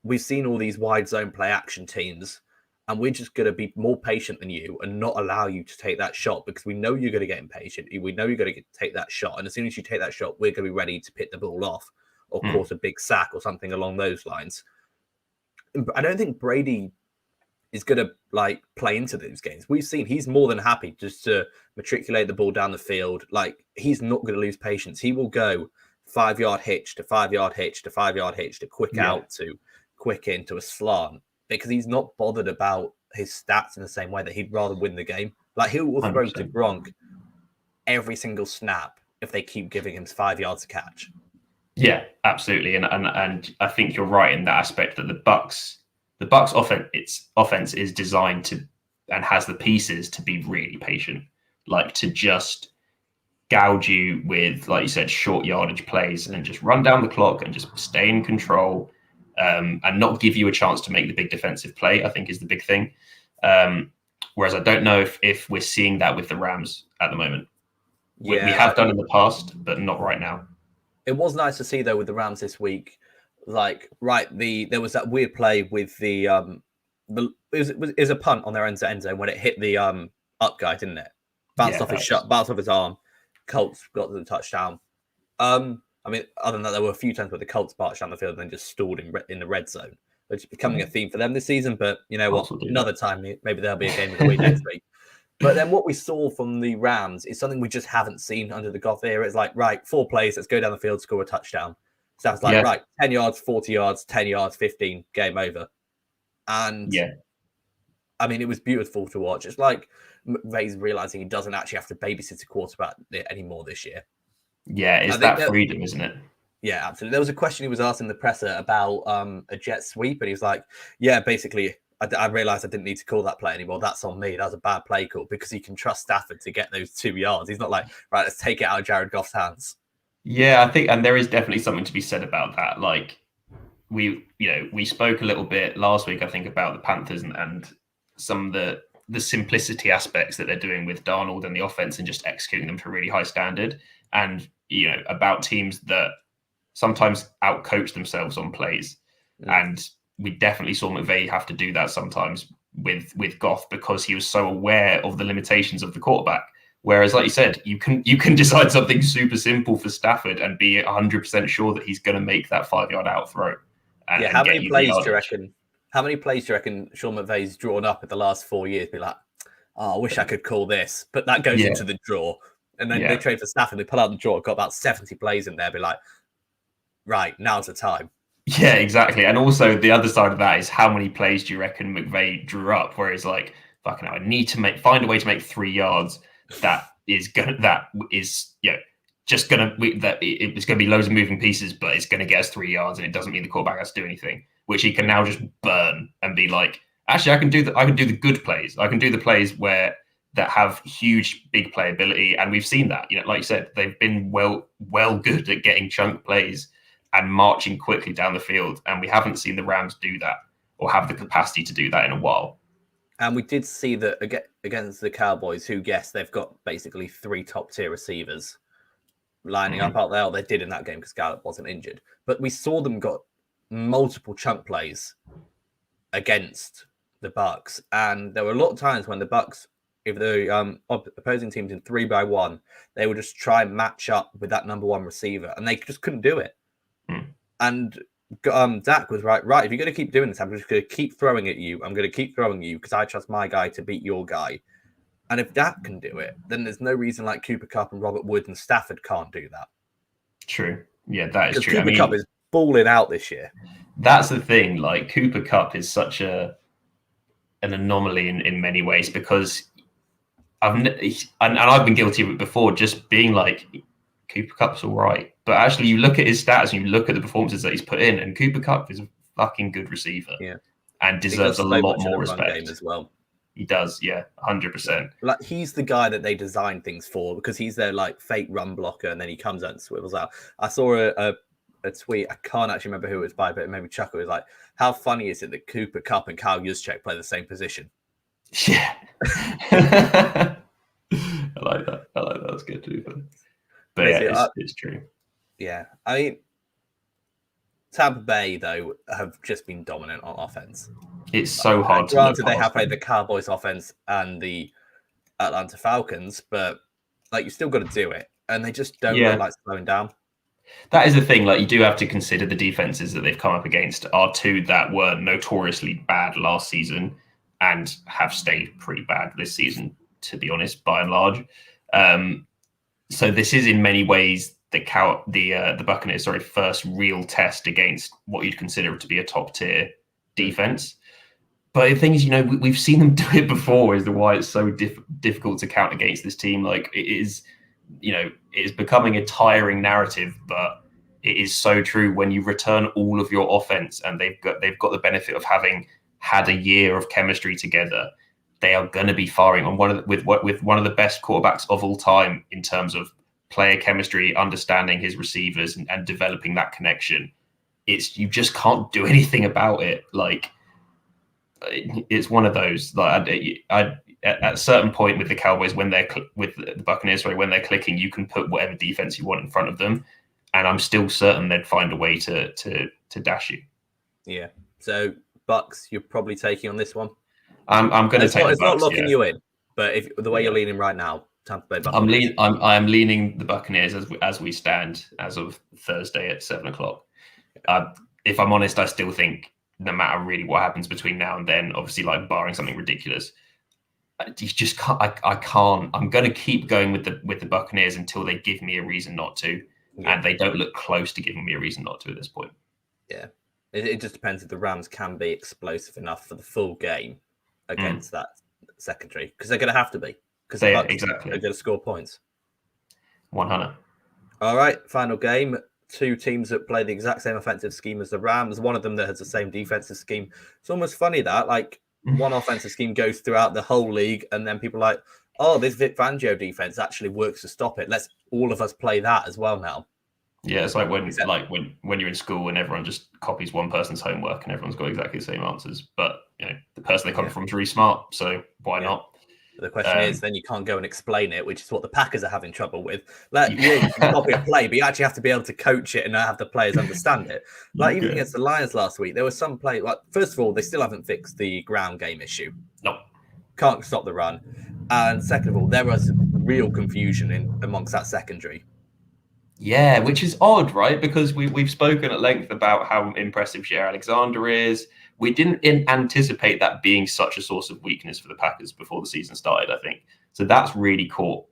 we've seen all these wide zone play action teams, and we're just going to be more patient than you and not allow you to take that shot because we know you're going to get impatient. We know you're going to take that shot. And as soon as you take that shot, we're going to be ready to pick the ball off or cause a big sack or something along those lines. I don't think Brady is going to like play into those games. We've seen he's more than happy just to matriculate the ball down the field. Like, he's not going to lose patience. He will go 5-yard hitch to 5-yard hitch to 5-yard hitch to quick out to quick into a slant because he's not bothered about his stats in the same way that he'd rather win the game. Like, he will throw 100%. To Gronk every single snap if they keep giving him 5 yards to catch. Yeah, absolutely. And I think you're right in that aspect that the Bucks offense is designed to and has the pieces to be really patient, like to just gouge you with, like you said, short yardage plays and just run down the clock and just stay in control. And not give you a chance to make the big defensive play, I think is the big thing. Whereas I don't know if we're seeing that with the Rams at the moment. We have done in the past, but not right now. It was nice to see, though, with the Rams this week. Like, there was that weird play with the it was a punt on their end zone when it hit the up guy, didn't it? Bounced off his arm. Colts got the touchdown. I mean, other than that, there were a few times where the Colts marched down the field and then just stalled in the red zone, which is becoming a theme for them this season. But you know what? Another time, maybe there'll be a game of the week next week. But then what we saw from the Rams is something we just haven't seen under the Goff era. It's like, right, 4 plays, let's go down the field, score a touchdown. So that's like, right, 10 yards, 40 yards, 10 yards, 15, game over. And I mean, it was beautiful to watch. It's like McVay's realizing he doesn't actually have to babysit a quarterback anymore this year. Yeah, it's that freedom, isn't it? Yeah, absolutely. There was a question he was asked in the presser about a jet sweep, and he was like, yeah, basically, I realized I didn't need to call that play anymore. That's on me. That was a bad play call because he can trust Stafford to get those 2 yards. He's not like, right, let's take it out of Jared Goff's hands. Yeah, I think, and there is definitely something to be said about that. Like, we spoke a little bit last week, I think, about the Panthers and some of the simplicity aspects that they're doing with Darnold and the offense and just executing them to a really high standard. And, about teams that sometimes outcoach themselves on plays. And we definitely saw McVay have to do that sometimes with Goff because he was so aware of the limitations of the quarterback. Whereas, like you said, you can decide something super simple for Stafford and be 100% sure that he's going to make that 5-yard out throw. How many plays do you reckon Sean McVay's drawn up in the last 4 years? Be like, I wish I could call this, but that goes into the draw. And then they trade for Stafford, they pull out the draw, got about 70 plays in there, be like, right, now's the time. Yeah, exactly. And also the other side of that is how many plays do you reckon McVay drew up where he's like, fucking hell, I need to find a way to make 3 yards it's going to be loads of moving pieces, but it's going to get us 3 yards and it doesn't mean the quarterback has to do anything, which he can now just burn and be like, actually, I can do the good plays. I can do the plays that have huge big playability. And we've seen that, like you said, they've been well good at getting chunk plays and marching quickly down the field. And we haven't seen the Rams do that or have the capacity to do that in a while. And we did see that against the Cowboys, who, yes, they've got basically 3 top-tier receivers. lining up out there. Or they did in that game because Gallup wasn't injured. But we saw them got multiple chunk plays against the Bucks, and there were a lot of times when the Bucks, if the opposing teams in 3-by-1, they would just try and match up with that number one receiver, and they just couldn't do it. And Dak was right. If you're going to keep doing this, I'm just going to keep throwing at you. I'm going to keep throwing you because I trust my guy to beat your guy. And if Dak can do it, then there's no reason like Cooper Kupp and Robert Woods and Stafford can't do that. True. Yeah, that is true. Cooper Kupp is balling out this year. That's the thing. Like Cooper Kupp is such an anomaly in many ways because I've been guilty of it before, just being like Cooper Kupp's all right, but actually you look at his stats and you look at the performances that he's put in, and Cooper Kupp is a fucking good receiver, and deserves a lot more respect as well. He does, 100%. Like he's the guy that they design things for because he's their like fake run blocker, and then he comes out and swivels out. I saw a tweet. I can't actually remember who it was by, but it made me chuckle. It was like, how funny is it that Cooper Kupp and Kyle Juszczyk play the same position? Yeah. I like that. That's good too. But yeah, it's true. Yeah. I mean, Tampa Bay, though, have just been dominant on offense. It's so hard to granted, they have played the Cowboys offense and the Atlanta Falcons, but like you still got to do it. And they just don't look like slowing down. That is the thing. Like you do have to consider the defenses that they've come up against are two that were notoriously bad last season and have stayed pretty bad this season, to be honest, by and large. So this is in many ways the Buccaneers' first real test against what you'd consider to be a top tier defense. But the thing is, we've seen them do it before. Is why it's so difficult to count against this team. Like it is, it is becoming a tiring narrative, but it is so true when you return all of your offense and they've got the benefit of having had a year of chemistry together. They are going to be firing on with one of the best quarterbacks of all time in terms of player chemistry, understanding his receivers and developing that connection. You just can't do anything about it. Like it's one of those. Like at a certain point with the Cowboys, with the Buccaneers, when they're clicking, you can put whatever defense you want in front of them, and I'm still certain they'd find a way to dash you. Yeah. So Bucks, you're probably taking on this one. I'm going to take. It's not locking you in, but if the way you're leaning right now, Tampa Bay Buccaneers. I'm leaning the Buccaneers as we stand as of Thursday at 7:00. If I'm honest, I still think no matter really what happens between now and then, obviously like barring something ridiculous, you just can't. I can't. I'm going to keep going with the Buccaneers until they give me a reason not to, and they don't look close to giving me a reason not to at this point. Yeah, it just depends if the Rams can be explosive enough for the full game against that secondary, because they're going to have to be, because they're going to score points. 100. All right, final game. Two teams that play the exact same offensive scheme as the Rams. One of them that has the same defensive scheme. It's almost funny that like one offensive scheme goes throughout the whole league, and then people are like, oh, this Vic Fangio defense actually works to stop it. Let's all of us play that as well now. Yeah, it's like when you're in school and everyone just copies one person's homework and everyone's got exactly the same answers. But the person they copy from is really smart, so why not? The question is, then you can't go and explain it, which is what the Packers are having trouble with. Like, you can copy a play, but you actually have to be able to coach it and have the players understand it. Like even against the Lions last week, there was some play. Like first of all, they still haven't fixed the ground game issue. No, can't stop the run. And second of all, there was real confusion amongst that secondary. Yeah, which is odd, right? Because we've spoken at length about how impressive Jair Alexander is. We didn't anticipate that being such a source of weakness for the Packers before the season started, I think. So that's really caught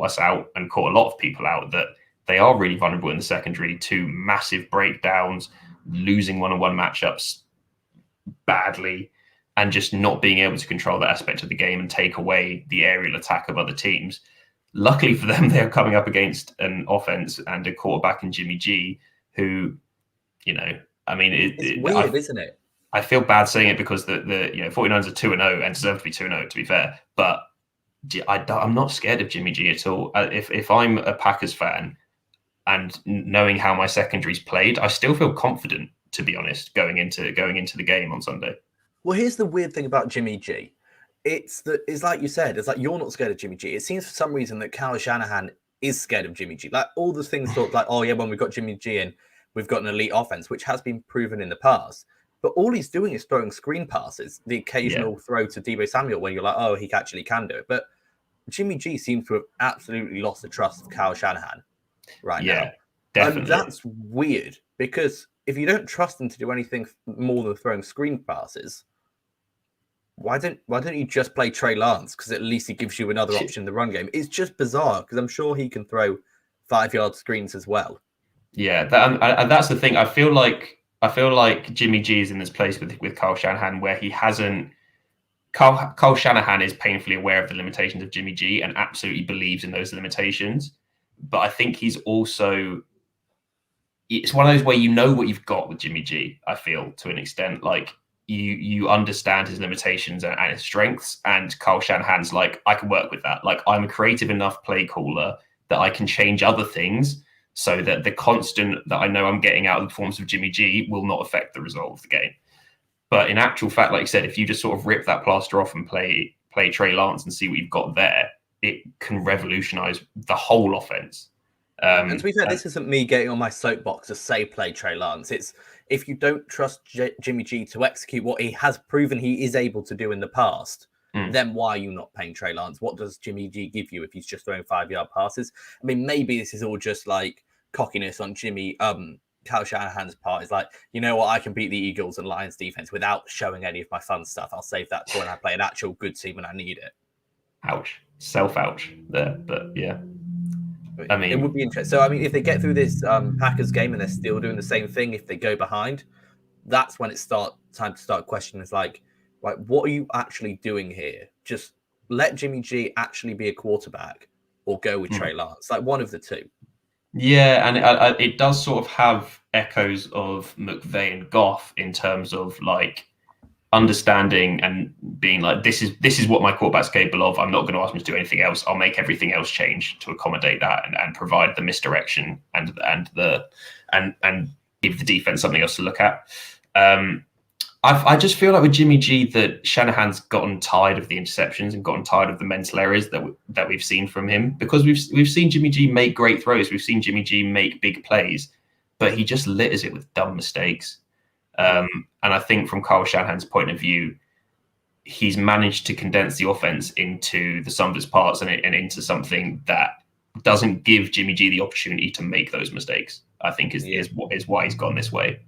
us out and caught a lot of people out, that they are really vulnerable in the secondary to massive breakdowns, losing one-on-one matchups badly, and just not being able to control that aspect of the game and take away the aerial attack of other teams. Luckily for them, they're coming up against an offense and a quarterback in Jimmy G, who, it's weird, isn't it? I feel bad saying it because the 49ers are 2-0 and deserve to be 2-0, to be fair. But I'm not scared of Jimmy G at all. If I'm a Packers fan and knowing how my secondary's played, I still feel confident, to be honest, going into the game on Sunday. Well, here's the weird thing about Jimmy G. It's like you said, it's like you're not scared of Jimmy G. It seems for some reason that Kyle Shanahan is scared of Jimmy G. Like all the things thought like, oh yeah, when we've got Jimmy G in, we've got an elite offense, which has been proven in the past. But all he's doing is throwing screen passes, the occasional throw to Deebo Samuel when you're like, oh, he actually can do it. But Jimmy G seems to have absolutely lost the trust of Kyle Shanahan right now. Definitely. And that's weird because if you don't trust him to do anything more than throwing screen passes, why don't you just play Trey Lance? Because at least he gives you another option in the run game. It's just bizarre because I'm sure he can throw 5-yard screens as well. Yeah, and that's the thing. I feel like Jimmy G is in this place with Kyle Shanahan where he hasn't. Kyle Shanahan is painfully aware of the limitations of Jimmy G and absolutely believes in those limitations. But I think he's also. It's one of those where you know what you've got with Jimmy G. I feel to an extent, like you understand his limitations and his strengths, and Kyle Shanahan's like, I can work with that. Like I'm a creative enough play caller that I can change other things so that the constant that I know I'm getting out of the performance of Jimmy G will not affect the result of the game. But in actual fact, like you said, if you just sort of rip that plaster off and play Trey Lance and see what you've got there, it can revolutionize the whole offense. And to be fair, this isn't me getting on my soapbox to say play Trey Lance. It's if you don't trust Jimmy G to execute what he has proven he is able to do in the past, then why are you not paying Trey Lance? What does Jimmy G give you if he's just throwing 5-yard passes? I mean, maybe this is all just like cockiness on Kyle Shanahan's part. Is like, you know what, I can beat the Eagles and Lions defense without showing any of my fun stuff. I'll save that for when I play an actual good team when I need it. Ouch. Self-ouch there, but yeah. I mean, it would be interesting. So, I mean, if they get through this Packers game and they're still doing the same thing, if they go behind, that's when it's time to start questioning. It's like, what are you actually doing here? Just let Jimmy G actually be a quarterback or go with Trey Lance. Like one of the two. Yeah, and it does sort of have echoes of McVay and Goff in terms of like understanding and being like, this is what my quarterback's capable of. I'm not going to ask him to do anything else. I'll make everything else change to accommodate that and provide the misdirection and give the defense something else to look at. I just feel like with Jimmy G that Shanahan's gotten tired of the interceptions and gotten tired of the mental errors that we've seen from him, because we've seen Jimmy G make great throws. We've seen Jimmy G make big plays, but he just litters it with dumb mistakes. And I think from Kyle Shanahan's point of view, he's managed to condense the offense into the sum of its parts and into something that doesn't give Jimmy G the opportunity to make those mistakes. I think is why he's gone this way.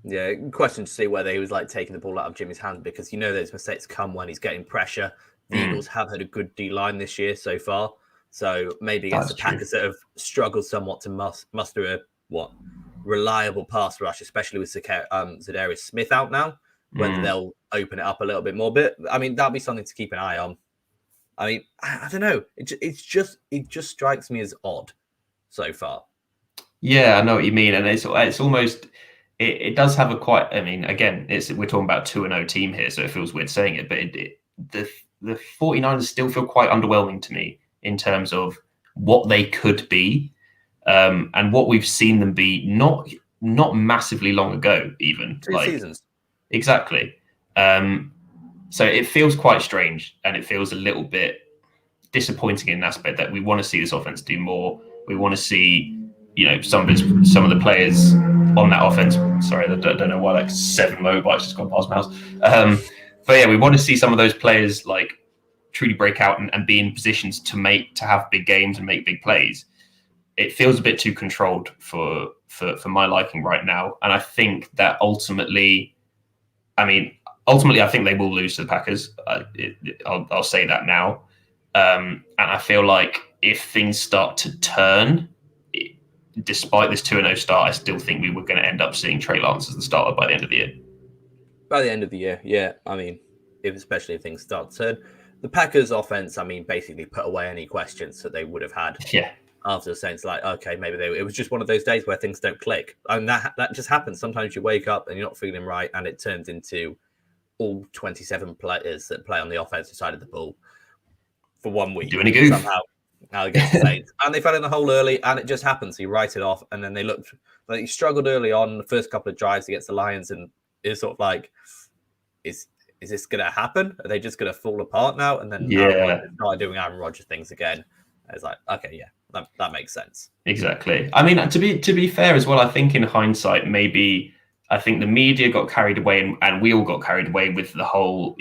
Yeah, question to see whether he was like taking the ball out of Jimmy's hand, because you know those mistakes come when he's getting pressure. The Eagles have had a good D-line this year so far, so maybe against the Packers that have struggled somewhat to muster a reliable pass rush, especially with Zadarius Smith out now, whether they'll open it up a little bit more. But I mean, that'll be something to keep an eye on. I mean, I don't know. It just strikes me as odd so far. Yeah, I know what you mean, and it's almost. It does have a quite. I mean, again, we're talking about 2-0 team here, so it feels weird saying it, but the 49ers still feel quite underwhelming to me in terms of what they could be, and what we've seen them be not massively long ago, even 2 seasons. Exactly. So it feels quite strange, and it feels a little bit disappointing in an aspect that we want to see this offense do more. We want to see, some of the players on that offense. Sorry, I don't know why like 7 motorbikes just gone past my house. But yeah, we want to see some of those players like truly break out and be in positions to have big games and make big plays. It feels a bit too controlled for my liking right now, and I think that ultimately, I think they will lose to the Packers. I'll say that now, and I feel like if things start to turn. Despite this 2-0 start, I still think we were going to end up seeing Trey Lance as the starter by the end of the year. By the end of the year, yeah. I mean, especially if things start to turn. The Packers offense, I mean, basically put away any questions that they would have had. Yeah. After the Saints, like, okay, maybe it was just one of those days where things don't click. And that just happens. Sometimes you wake up and you're not feeling right, and it turns into all 27 players that play on the offensive side of the ball for 1 week. Doing a goof. Somehow. Against the Saints, and they fell in the hole early, and it just happened. So you write it off, and then they looked like you struggled early on the first couple of drives against the Lions, and it's sort of like, is this going to happen? Are they just going to fall apart now? And then Aaron Rodgers started doing Aaron Rodgers things again. It's like, okay, yeah, That makes sense. Exactly. I mean, to be fair as well, I think in hindsight, maybe I think the media got carried away and we all got carried away with the whole,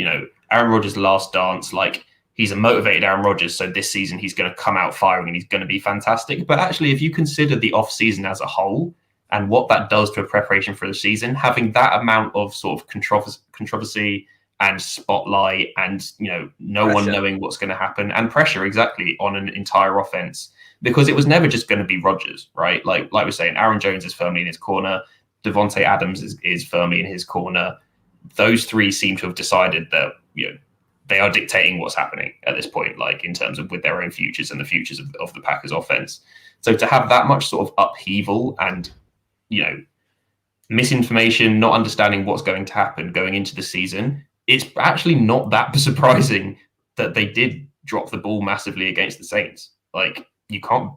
Aaron Rodgers' last dance. Like, he's a motivated Aaron Rodgers, so this season he's going to come out firing and he's going to be fantastic. But actually, if you consider the off season as a whole and what that does to a preparation for the season, having that amount of sort of controversy and spotlight and no Pressure. one knowing what's going to happen and pressure exactly on an entire offense, because it was never just going to be Rodgers, right? Like we're saying, Aaron Jones is firmly in his corner. Devontae Adams is firmly in his corner. Those three seem to have decided that they are dictating what's happening at this point, like in terms of with their own futures and the futures of the Packers offense. So to have that much sort of upheaval and misinformation, not understanding what's going to happen going into the season, it's actually not that surprising that they did drop the ball massively against the Saints. Like, you can't,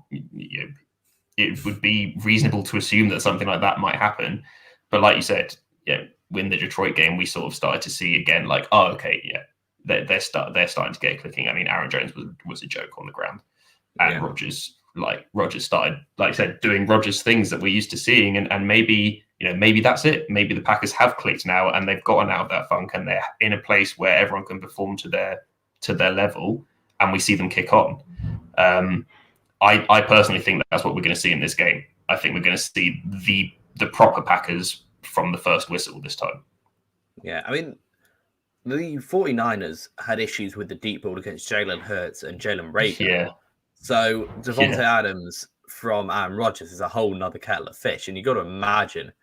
it would be reasonable to assume that something like that might happen. But like you said, win the Detroit game, we sort of started to see again, like, oh, okay, they're starting to get clicking. I mean, Aaron Jones was a joke on the ground, and Rodgers started, like I said, doing Rodgers things that we're used to seeing, and maybe that's it. Maybe the Packers have clicked now, and they've gotten out of that funk, and they're in a place where everyone can perform to their level, and we see them kick on. I personally think that's what we're going to see in this game. I think we're going to see the proper Packers from the first whistle this time. Yeah, I mean, the 49ers had issues with the deep ball against Jalen Hurts and Jalen Reagor. Yeah. So Devontae Adams from Aaron Rodgers is a whole nother kettle of fish. And you've got to imagine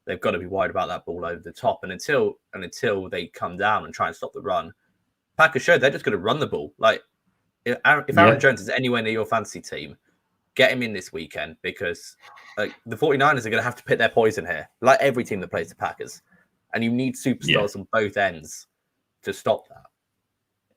they've got to be worried about that ball over the top. And until they come down and try and stop the run, Packers showed they're just going to run the ball. Like, if Aaron Jones is anywhere near your fantasy team, get him in this weekend, because the 49ers are going to have to pick their poison here, like every team that plays the Packers. And you need superstars on both ends to stop that.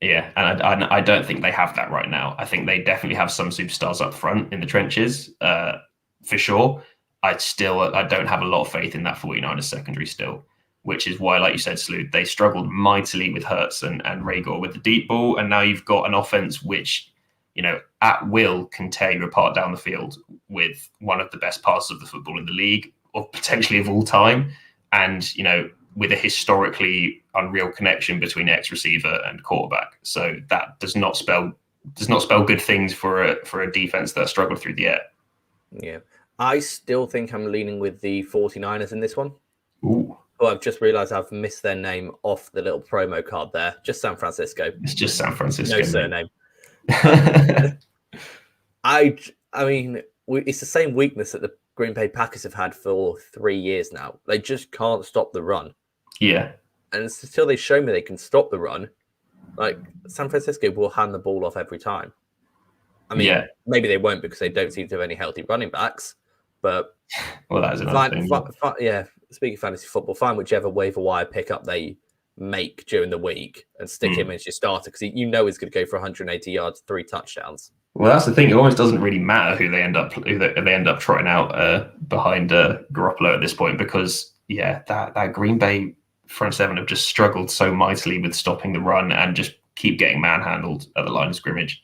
Yeah, and I don't think they have that right now. I think they definitely have some superstars up front in the trenches, for sure. I don't have a lot of faith in that 49ers secondary still, which is why, like you said, Slew, they struggled mightily with Hurts and Reagor with the deep ball, and now you've got an offense which, at will can tear you apart down the field with one of the best passes of the football in the league, or potentially of all time, and with a historically unreal connection between X receiver and quarterback. So that does not spell good things for a defense that struggled through the air. Yeah. I still think I'm leaning with the 49ers in this one. Ooh. Oh, I've just realized I've missed their name off the little promo card there. Just San Francisco. It's just San Francisco. No surname. I mean, it's the same weakness that the Green Bay Packers have had for 3 years now. They just can't stop the run. Yeah. And until they show me they can stop the run, like, San Francisco will hand the ball off every time. I mean, maybe they won't because they don't seem to have any healthy running backs. But well, that is another thing. Speaking of fantasy football, find whichever waiver wire pickup they make during the week and stick him as your starter, because he's going to go for 180 yards, 3 touchdowns. Well, that's the thing. It almost doesn't really matter who they end up trotting out behind Garoppolo at this point, because that Green Bay front seven have just struggled so mightily with stopping the run and just keep getting manhandled at the line of scrimmage.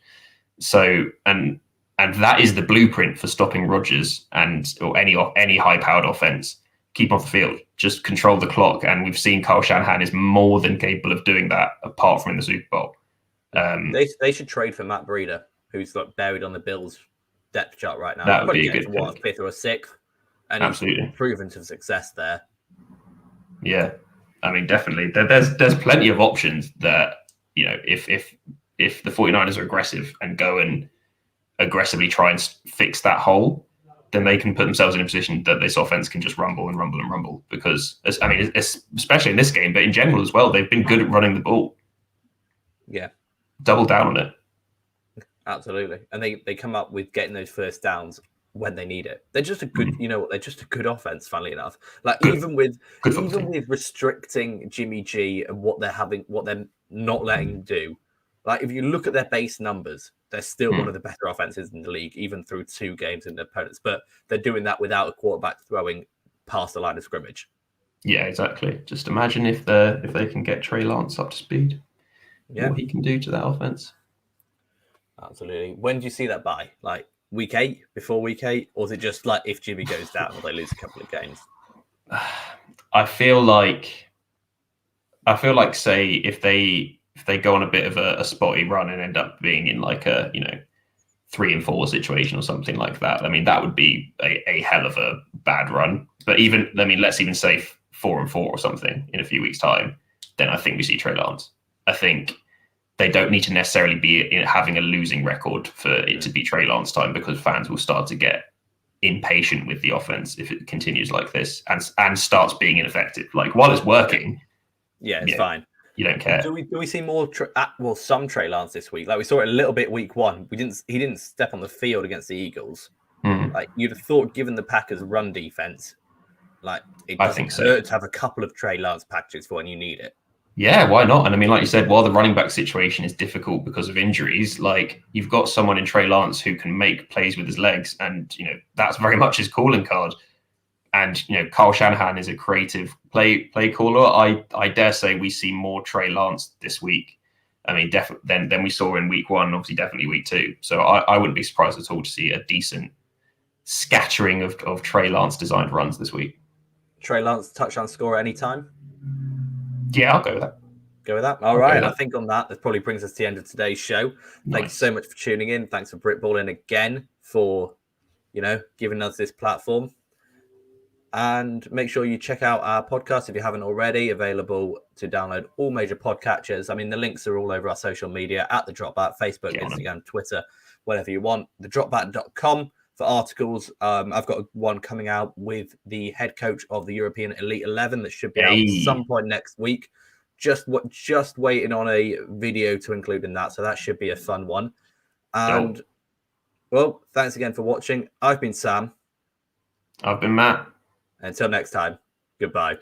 So and that is the blueprint for stopping Rodgers or any high-powered offense. Keep off the field, just control the clock, and we've seen Kyle Shanahan is more than capable of doing that, apart from in the Super Bowl. They should trade for Matt Breida, who's like buried on the Bills depth chart right now. That would be a good pick. 5th or 6th, and absolutely he's proven to success there. Yeah, I mean, definitely. There's plenty of options that, if the 49ers are aggressive and go and aggressively try and fix that hole, then they can put themselves in a position that this offense can just rumble and rumble and rumble. Because, I mean, especially in this game, but in general as well, they've been good at running the ball. Yeah. Double down on it. Absolutely. And they come up with getting those first downs when they need it. They're just a good, they're just a good offense, funnily enough. Like, even with restricting Jimmy G and what they're not letting him do, like, if you look at their base numbers, they're still one of the better offenses in the league, even through 2 games in their opponents. But they're doing that without a quarterback throwing past the line of scrimmage. Yeah, exactly. Just imagine if they can get Trey Lance up to speed, what he can do to that offense. Absolutely. When do you see that by? Like, week 8, before week 8, or is it just like if Jimmy goes down or they lose a couple of games? I feel like say if they go on a bit of a spotty run and end up being in like a 3-4 situation or something like that, I mean that would be a hell of a bad run. But let's even say 4-4 or something in a few weeks' time, then I think we see Trey Lance. I think they don't need to necessarily be having a losing record for it to be Trey Lance time, because fans will start to get impatient with the offense if it continues like this and starts being ineffective. Like while it's working, it's fine. You don't care. Do we see more? Some Trey Lance this week. Like we saw it a little bit week 1. He didn't step on the field against the Eagles. Like you'd have thought, given the Packers' run defense, like it doesn't hurt to have a couple of Trey Lance packages for when you need it. Yeah, why not? And I mean, like you said, while the running back situation is difficult because of injuries, like you've got someone in Trey Lance who can make plays with his legs, and that's very much his calling card. And Kyle Shanahan is a creative play caller. I dare say we see more Trey Lance this week. I mean, definitely than we saw in week 1, obviously definitely week 2. So I wouldn't be surprised at all to see a decent scattering of Trey Lance designed runs this week. Trey Lance touchdown score anytime? Yeah, I'll go with that. Go with that. All right. I think on that probably brings us to the end of today's show. Thanks so much for tuning in. Thanks for Britballing again for, giving us this platform. And make sure you check out our podcast if you haven't already. Available to download all major podcatchers. I mean, the links are all over our social media at The Dropback, Facebook, Instagram, Twitter, whatever you want. TheDropback.com for articles. I've got one coming out with the head coach of the European Elite 11 that should be out at some point next week. Just waiting on a video to include in that. So that should be a fun one. And, well, thanks again for watching. I've been Sam. I've been Matt. Until next time, goodbye.